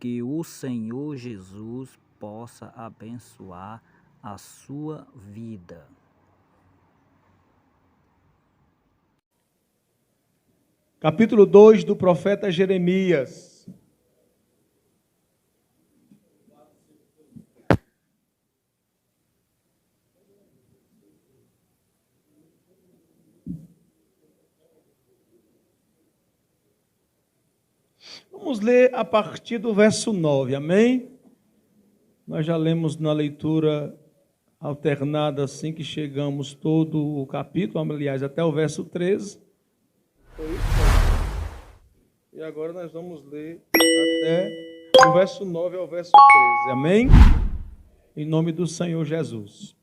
que o Senhor Jesus possa abençoar a sua vida. Capítulo 2 do profeta Jeremias. Vamos ler a partir do verso 9, amém? Nós já lemos na leitura alternada assim que chegamos todo o capítulo, aliás, até o verso 13. Foi isso? E agora nós vamos ler até o verso 9 ao verso 13, amém? Em nome do Senhor Jesus.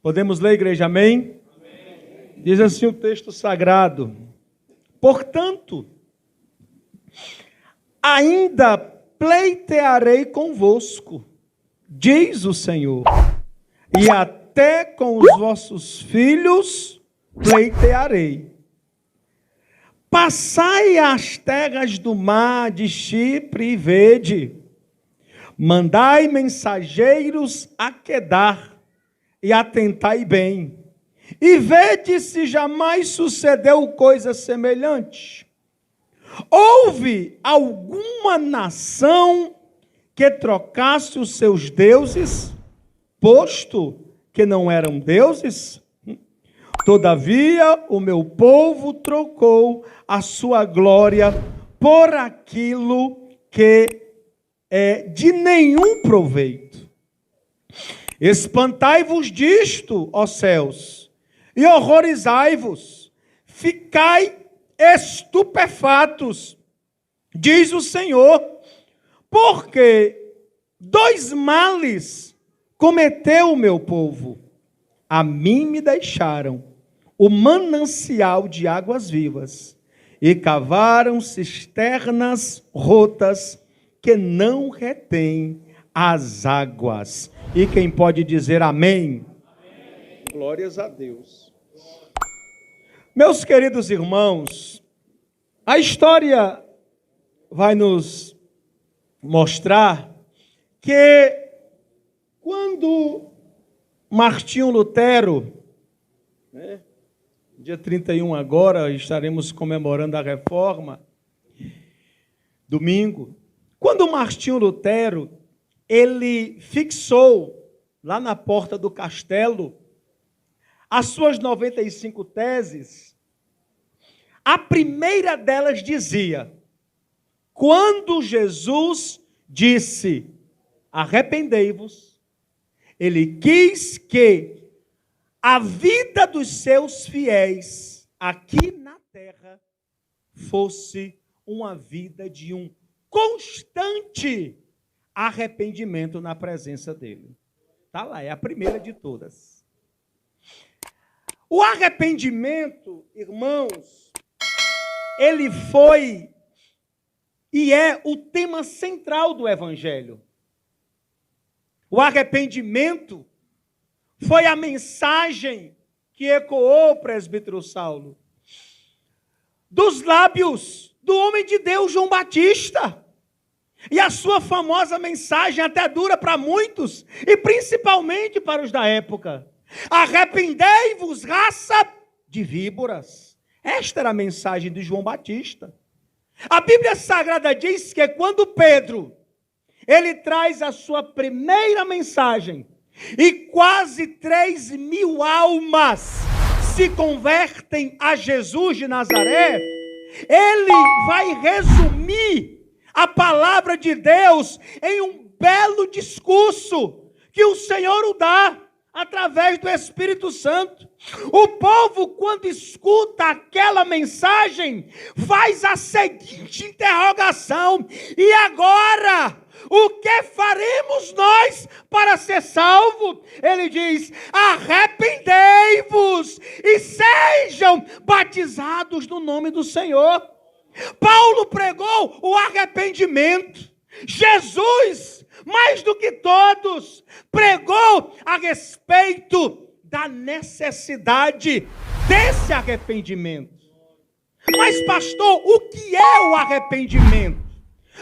Podemos ler, igreja, amém? Amém. Diz assim o texto sagrado: portanto, ainda pleitearei convosco, diz o Senhor, e até com os vossos filhos pleitearei. Passai as terras do mar de Chipre e vede, mandai mensageiros a Quedar, e atentai bem, e vede se jamais sucedeu coisa semelhante. Houve alguma nação que trocasse os seus deuses, posto que não eram deuses? Todavia, o meu povo trocou a sua glória por aquilo que é de nenhum proveito. Espantai-vos disto, ó céus, e horrorizai-vos, ficai estupefatos, diz o Senhor, porque dois males cometeu o meu povo. A mim me deixaram o manancial de águas vivas e cavaram cisternas rotas que não retêm as águas. E quem pode dizer amém? Amém. Glórias a Deus. Meus queridos irmãos, a história vai nos mostrar que quando Martinho Lutero, dia 31 agora, estaremos comemorando a Reforma, domingo, quando Martinho Lutero, ele fixou lá na porta do castelo as suas 95 teses, a primeira delas dizia: quando Jesus disse, arrependei-vos, ele quis que a vida dos seus fiéis aqui na terra fosse uma vida de um constante arrependimento na presença dele. Está lá, é a primeira de todas. O arrependimento, irmãos, ele foi e é o tema central do Evangelho. O arrependimento foi a mensagem que ecoou, presbítero Saulo, dos lábios do homem de Deus, João Batista. E a sua famosa mensagem até dura para muitos, e principalmente para os da época: arrependei-vos, raça de víboras. Esta era a mensagem de João Batista. A Bíblia Sagrada diz que quando Pedro, ele traz a sua primeira mensagem, e quase 3.000 almas se convertem a Jesus de Nazaré, ele vai resumir a palavra de Deus em um belo discurso que o Senhor o dá através do Espírito Santo. O povo, quando escuta aquela mensagem, faz a seguinte interrogação: e agora? O que faremos nós para ser salvo? Ele diz: arrependei-vos e sejam batizados no nome do Senhor. Paulo pregou o arrependimento. Jesus, mais do que todos, pregou a respeito da necessidade desse arrependimento. Mas, pastor, o que é o arrependimento?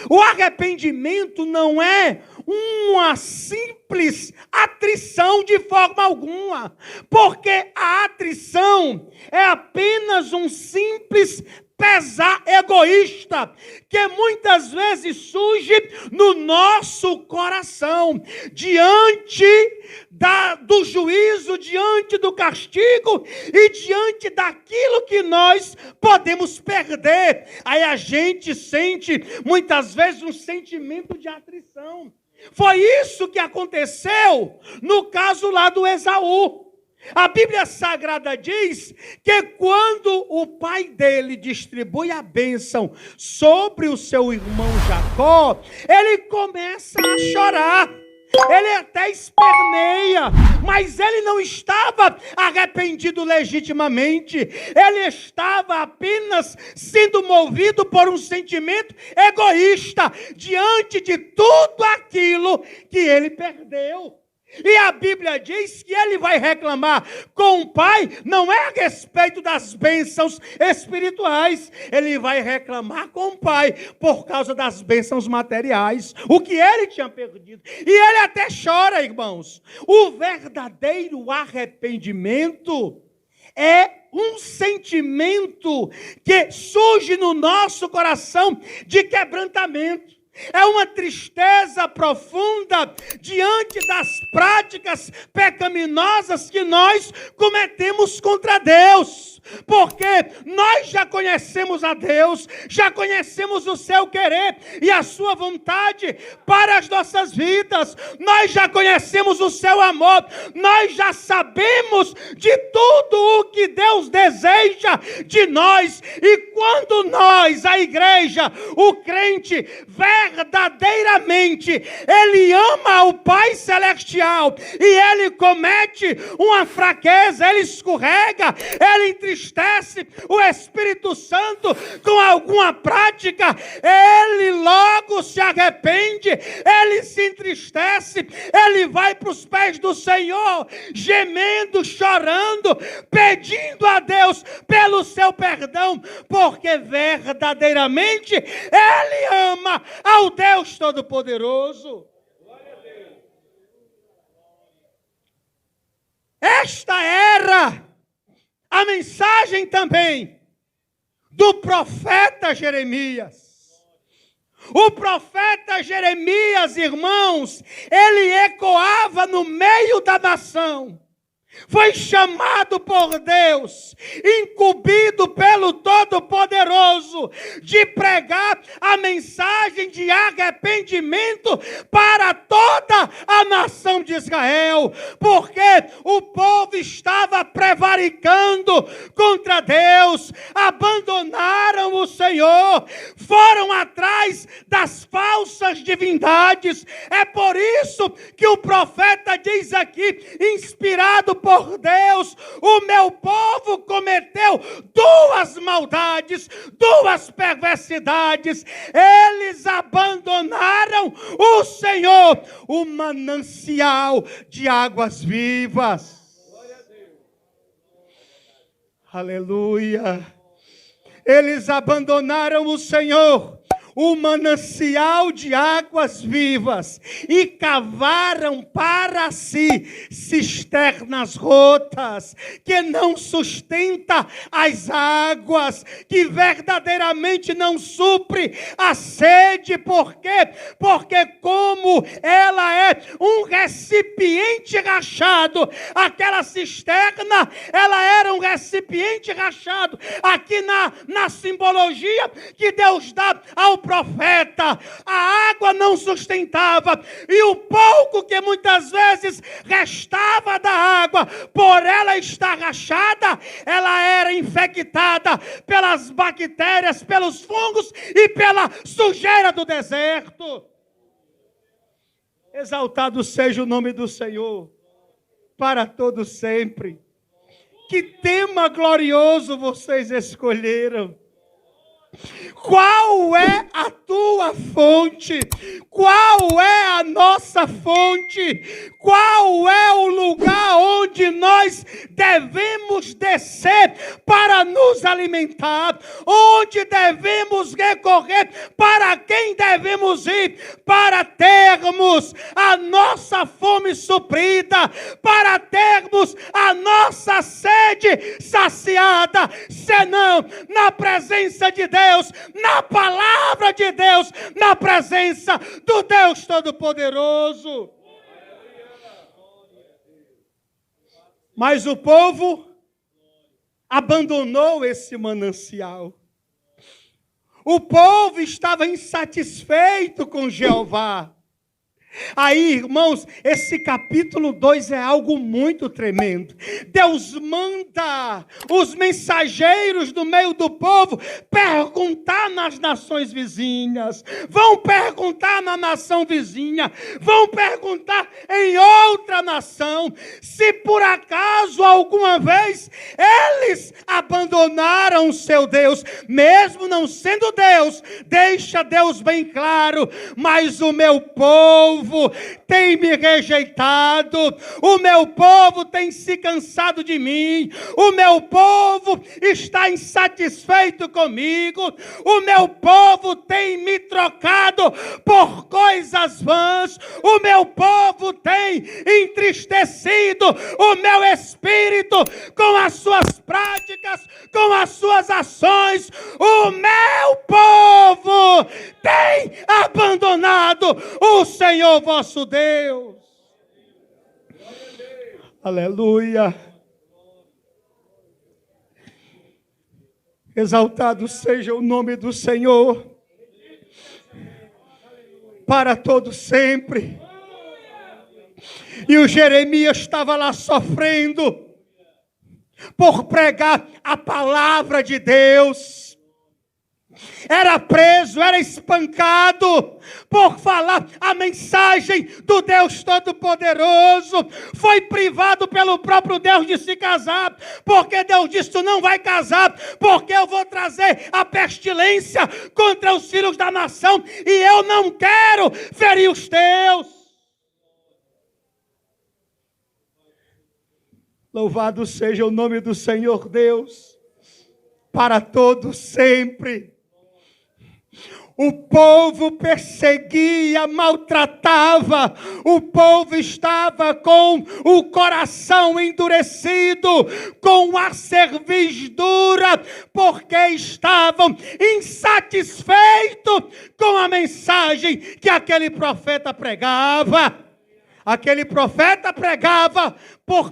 O arrependimento não é uma simples atrição de forma alguma, porque a atrição é apenas um simples pesar egoísta, que muitas vezes surge no nosso coração, diante do juízo, diante do castigo e diante daquilo que nós podemos perder. Aí a gente sente, muitas vezes, um sentimento de atrição. Foi isso que aconteceu no caso lá do Esaú. A Bíblia Sagrada diz que quando o pai dele distribui a bênção sobre o seu irmão Jacó, ele começa a chorar. Ele até esperneia, mas ele não estava arrependido legitimamente. Ele estava apenas sendo movido por um sentimento egoísta diante de tudo aquilo que ele perdeu. E a Bíblia diz que ele vai reclamar com o pai, não é a respeito das bênçãos espirituais, ele vai reclamar com o pai por causa das bênçãos materiais, o que ele tinha perdido. E ele até chora, irmãos. O verdadeiro arrependimento é um sentimento que surge no nosso coração de quebrantamento. É uma tristeza profunda diante das práticas pecaminosas que nós cometemos contra Deus. Porque nós já conhecemos a Deus, já conhecemos o seu querer e a sua vontade para as nossas vidas. Nós já conhecemos o seu amor, nós já sabemos de tudo o que Deus deseja de nós. E quando nós, a igreja, o crente, verdadeiramente, ele ama o Pai Celestial e ele comete uma fraqueza, ele escorrega, ele entristece o Espírito Santo com alguma prática, ele logo se arrepende, ele se entristece, ele vai para os pés do Senhor, gemendo, chorando, pedindo a Deus pelo seu perdão, porque verdadeiramente ele ama ao Deus Todo-Poderoso. Esta era a mensagem também do profeta Jeremias. O profeta Jeremias, irmãos, ele ecoava no meio da nação. Foi chamado por Deus, incumbido pelo Todo-Poderoso, de pregar a mensagem de arrependimento para toda a nação de Israel, porque o povo estava prevaricando contra Deus, abandonaram o Senhor, foram atrás das falsas divindades. É por isso que o profeta diz aqui, inspirado por Deus, o meu povo cometeu duas maldades, duas perversidades. Eles abandonaram o Senhor, o manancial de águas vivas. Aleluia. Eles abandonaram o Senhor, o manancial de águas vivas, e cavaram para si cisternas rotas, que não sustenta as águas, que verdadeiramente não supre a sede. Por quê? Porque como ela é um recipiente rachado, aquela cisterna, ela era um recipiente rachado. Aqui na simbologia que Deus dá ao profeta, a água não sustentava, e o pouco que muitas vezes restava da água, por ela estar rachada, ela era infectada pelas bactérias, pelos fungos e pela sujeira do deserto. Exaltado seja o nome do Senhor para todo sempre. Que tema glorioso vocês escolheram! Qual é a tua nossa fonte? Qual é a nossa fonte? Qual é o lugar onde nós devemos descer para nos alimentar? Onde devemos recorrer? Para quem devemos ir? Para termos a nossa fome suprida, para termos a nossa sede saciada, senão na presença de Deus, na palavra de Deus, na presença do Deus Todo-Poderoso. Mas o povo abandonou esse manancial. O povo estava insatisfeito com Jeová. Aí, irmãos, esse capítulo 2 é algo muito tremendo. Deus manda os mensageiros do meio do povo perguntar nas nações vizinhas. Vão perguntar na nação vizinha. Vão perguntar em outra nação. Se por acaso alguma vez eles abandonaram o seu Deus, mesmo não sendo Deus, deixa Deus bem claro, mas o meu povo tem me rejeitado, o meu povo tem se cansado de mim, o meu povo está insatisfeito comigo, o meu povo tem me trocado por coisas vãs, o meu povo tem entristecido o meu espírito com as suas práticas, com as suas ações. O meu povo tem abandonado o Senhor vosso Deus. Aleluia. Exaltado seja o nome do Senhor para todo sempre. E o Jeremias estava lá sofrendo por pregar a palavra de Deus. Era preso, era espancado por falar a mensagem do Deus Todo-Poderoso. Foi privado pelo próprio Deus de se casar, porque Deus disse: tu não vai casar, porque eu vou trazer a pestilência contra os filhos da nação, e eu não quero ferir os teus. Louvado seja o nome do Senhor Deus, para todos sempre. O povo perseguia, maltratava, o povo estava com o coração endurecido, com a cerviz dura, porque estavam insatisfeitos com a mensagem que aquele profeta pregava. Aquele profeta pregava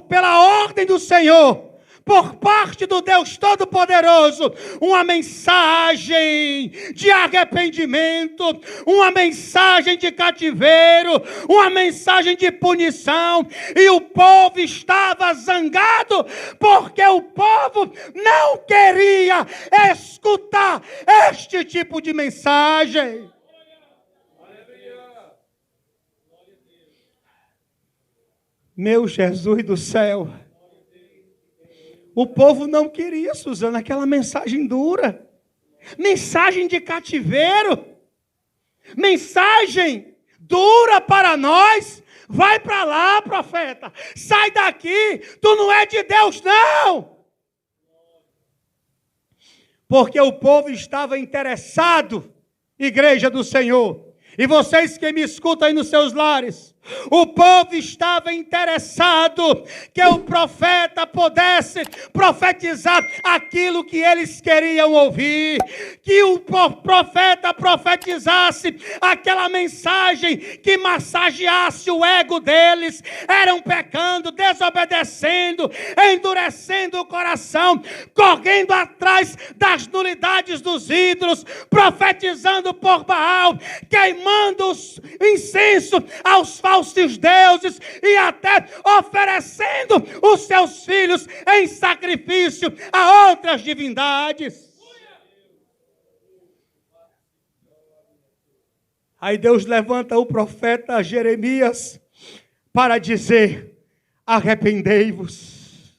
pela ordem do Senhor, por parte do Deus Todo-Poderoso, uma mensagem de arrependimento, uma mensagem de cativeiro, uma mensagem de punição, e o povo estava zangado, porque o povo não queria escutar este tipo de mensagem. Meu Jesus do céu, o povo não queria, Suzana, aquela mensagem dura, mensagem de cativeiro, mensagem dura para nós. Vai para lá, profeta, sai daqui, tu não é de Deus não. Porque o povo estava interessado, igreja do Senhor, e vocês que me escutam aí nos seus lares, o povo estava interessado que o profeta pudesse profetizar aquilo que eles queriam ouvir, que o profeta profetizasse aquela mensagem que massageasse o ego deles. Eram pecando, desobedecendo, endurecendo o coração, correndo atrás das nulidades dos ídolos, profetizando por Baal, queimando incenso aos falsos deuses e até oferecendo os seus filhos em sacrifício a outras divindades. Aí Deus levanta o profeta Jeremias para dizer: arrependei-vos,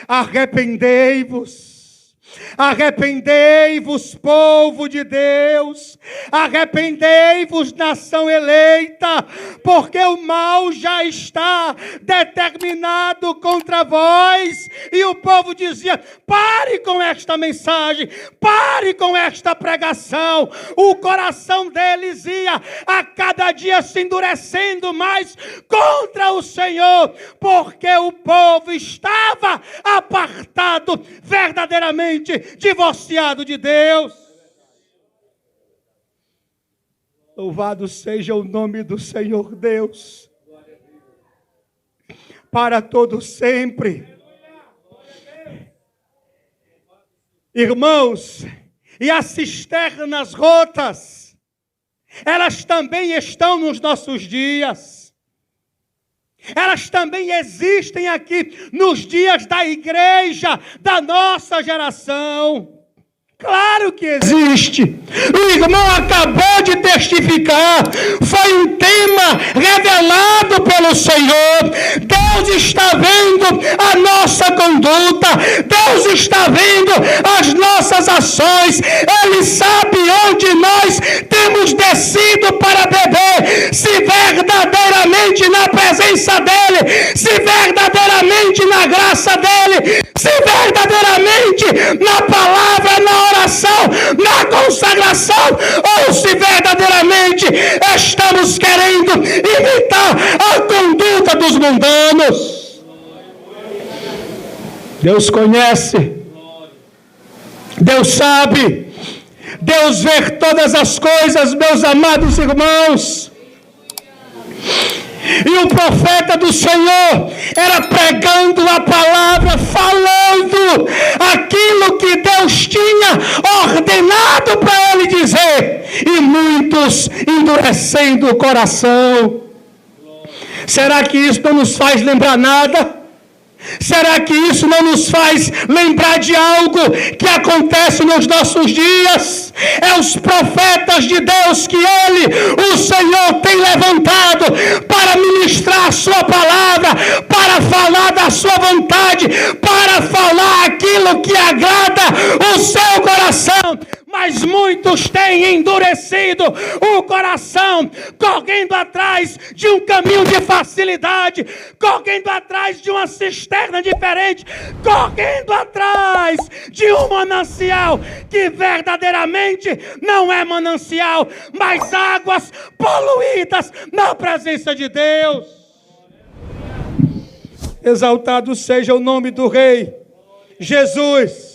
arrependei-vos. Arrependei-vos, povo de Deus, arrependei-vos, nação eleita, porque o mal já está determinado contra vós. E o povo dizia: pare com esta mensagem, pare com esta pregação. O coração deles ia a cada dia se endurecendo mais contra o Senhor, porque o povo estava apartado, verdadeiramente divorciado de Deus. Louvado seja o nome do Senhor Deus, para todo sempre. Irmãos, e as cisternas rotas, elas também estão nos nossos dias. Elas também existem aqui nos dias da igreja, da nossa geração. Claro que existe. O irmão acabou de testificar. Foi um tema revelado pelo Senhor. Deus está vendo a nossa conduta. Deus está vendo as nossas ações. Ele sabe onde nós temos descido para beber. Se verdadeiramente na presença dEle, se verdadeiramente na graça dEle, se verdadeiramente na palavra, na oração, na consagração, ou se verdadeiramente estamos querendo imitar a conduta dos mundanos. Deus conhece, Deus sabe, Deus vê todas as coisas, meus amados irmãos. E o profeta do Senhor era pregando a palavra, falando aquilo que Deus tinha ordenado para ele dizer. E muitos endurecendo o coração. Será que isso não nos faz lembrar nada? Será que isso não nos faz lembrar de algo que acontece nos nossos dias? É os profetas de Deus que o Senhor tem levantado para ministrar a sua palavra, para falar da sua vontade, para falar aquilo que agrada o seu coração. Mas muitos têm endurecido o coração, correndo atrás de um caminho de facilidade, correndo atrás de uma cisterna diferente, correndo atrás de um manancial que verdadeiramente não é manancial, mas águas poluídas na presença de Deus. Exaltado seja o nome do Rei Jesus,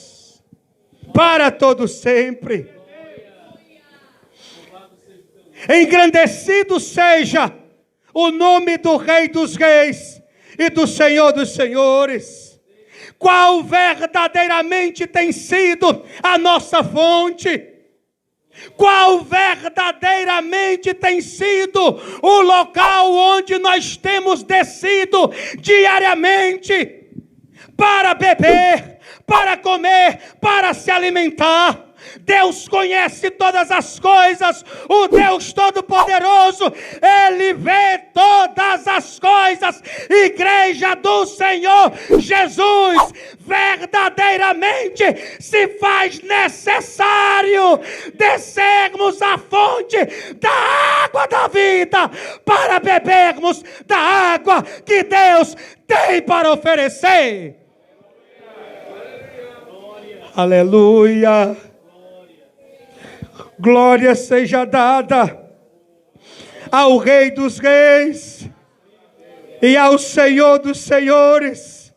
para todo sempre. Engrandecido seja o nome do Rei dos Reis e do Senhor dos Senhores. Qual verdadeiramente tem sido a nossa fonte? Qual verdadeiramente tem sido o local onde nós temos descido diariamente para beber, para comer, para se alimentar? Deus conhece todas as coisas, o Deus Todo-Poderoso, Ele vê todas as coisas. Igreja do Senhor Jesus, verdadeiramente se faz necessário descermos à fonte da água da vida, para bebermos da água que Deus tem para oferecer. Aleluia. Glória seja dada ao Rei dos Reis e ao Senhor dos Senhores,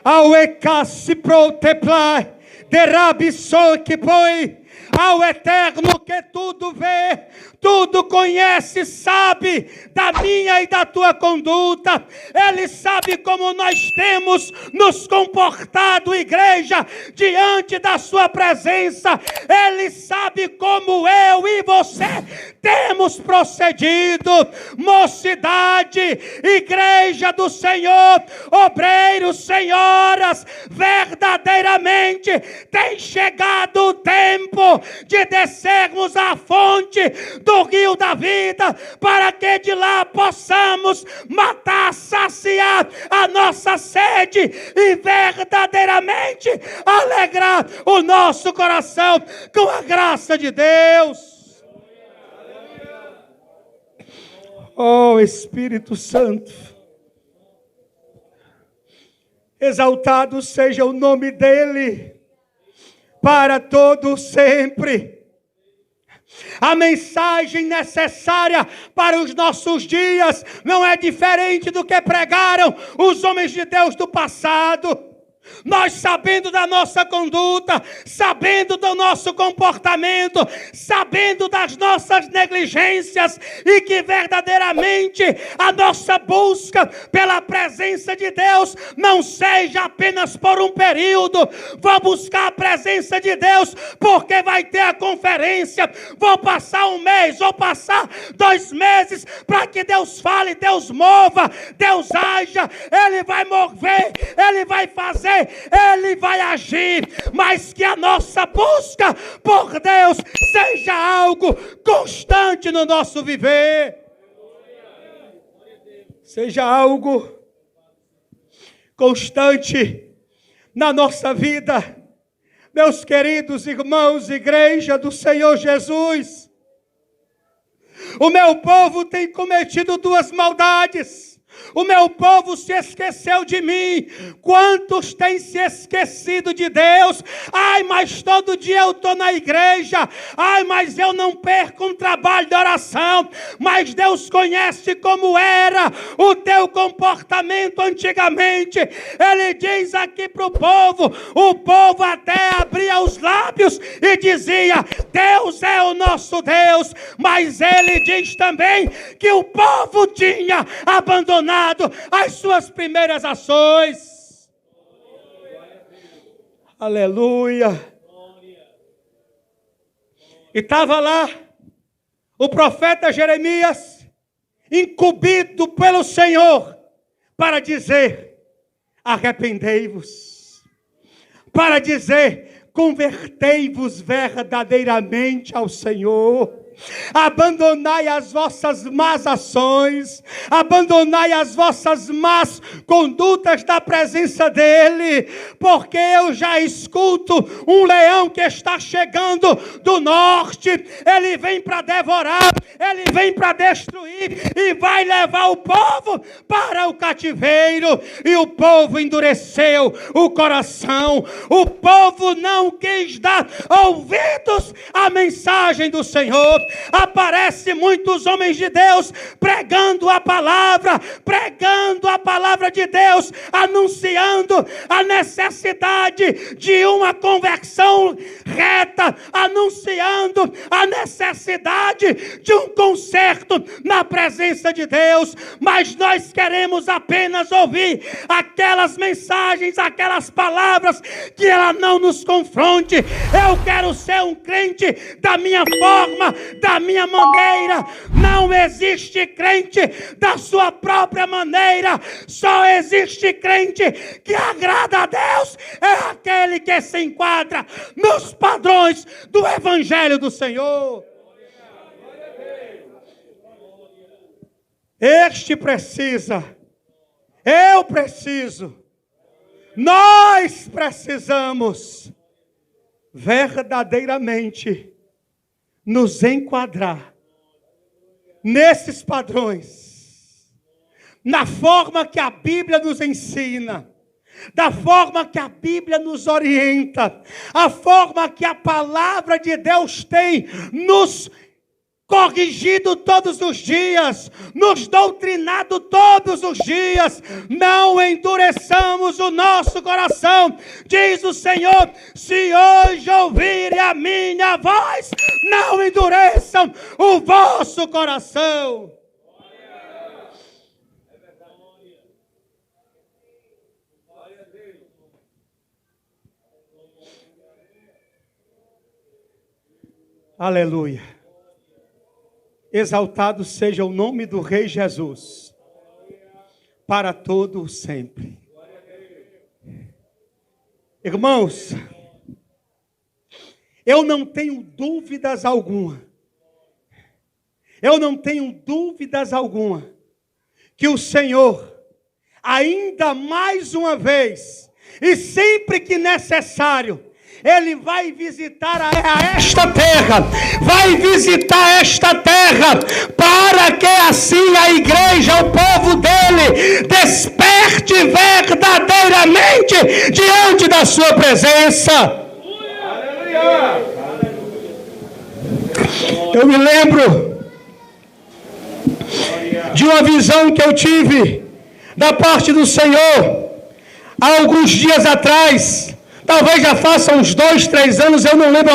ao Ecasiproteplai, Derabissokipoi, ao Eterno que tudo vê, tudo conhece, sabe da minha e da tua conduta. Ele sabe como nós temos nos comportado, igreja, diante da sua presença. Ele sabe como eu e você temos procedido. Mocidade, igreja do Senhor, obreiros, senhoras, verdadeiramente tem chegado o tempo de descermos à fonte do rio da vida, para que de lá possamos matar, saciar a nossa sede e verdadeiramente alegrar o nosso coração com a graça de Deus. Oh Espírito Santo, exaltado seja o nome dele, para todo sempre. A mensagem necessária para os nossos dias não é diferente do que pregaram os homens de Deus do passado. Nós, sabendo da nossa conduta, sabendo do nosso comportamento, sabendo das nossas negligências, e que verdadeiramente a nossa busca pela presença de Deus não seja apenas por um período. Vou buscar a presença de Deus porque vai ter a conferência, vou passar um mês, vou passar 2 meses, para que Deus fale, Deus mova, Deus haja, Ele vai mover, Ele vai fazer, Ele vai agir, mas que a nossa busca por Deus seja algo constante no nosso viver, seja algo constante na nossa vida. Meus queridos irmãos, igreja do Senhor Jesus, o meu povo tem cometido 2 maldades. O meu povo se esqueceu de mim. Quantos têm se esquecido de Deus? Ai, mas todo dia eu estou na igreja. Ai, mas eu não perco um trabalho de oração. Mas Deus conhece como era o teu comportamento antigamente. Ele diz aqui para o povo até abria os lábios e dizia: Deus é o nosso Deus. Mas ele diz também que o povo tinha abandonado as suas primeiras ações. Aleluia. E estava lá o profeta Jeremias, incumbido pelo Senhor, para dizer: arrependei-vos, para dizer: convertei-vos verdadeiramente ao Senhor. Abandonai as vossas más ações, abandonai as vossas más condutas da presença dEle, porque eu já escuto um leão que está chegando do norte. Ele vem para devorar, ele vem para destruir e vai levar o povo para o cativeiro. E o povo endureceu o coração, o povo não quis dar ouvidos à mensagem do Senhor. Aparecem muitos homens de Deus pregando a palavra de Deus, anunciando a necessidade de uma conversão reta, anunciando a necessidade de um conserto na presença de Deus. Mas nós queremos apenas ouvir aquelas mensagens, aquelas palavras, que ela não nos confronte. Eu quero ser um crente da minha forma, da minha maneira. Não existe crente da sua própria maneira. Só existe crente que agrada a Deus. É aquele que se enquadra nos padrões do Evangelho do Senhor. Este precisa, eu preciso, nós precisamos verdadeiramente nos enquadrar nesses padrões, na forma que a Bíblia nos ensina, da forma que a Bíblia nos orienta, a forma que a palavra de Deus tem nos corrigido todos os dias, nos doutrinado todos os dias. Não endureçamos o nosso coração, diz o Senhor: se hoje ouvirem a minha voz, não endureçam o vosso coração. Aleluia. Exaltado seja o nome do Rei Jesus, para todo sempre. Irmãos, Eu não tenho dúvidas alguma. Eu não tenho dúvidas alguma que o Senhor, ainda mais uma vez, e sempre que necessário, Ele vai visitar esta terra, vai visitar esta terra, para que assim a igreja, o povo dele, desperte verdadeiramente diante da sua presença. Eu me lembro de uma visão que eu tive da parte do Senhor há alguns dias atrás, talvez já faça uns 2, 3 anos, eu não lembro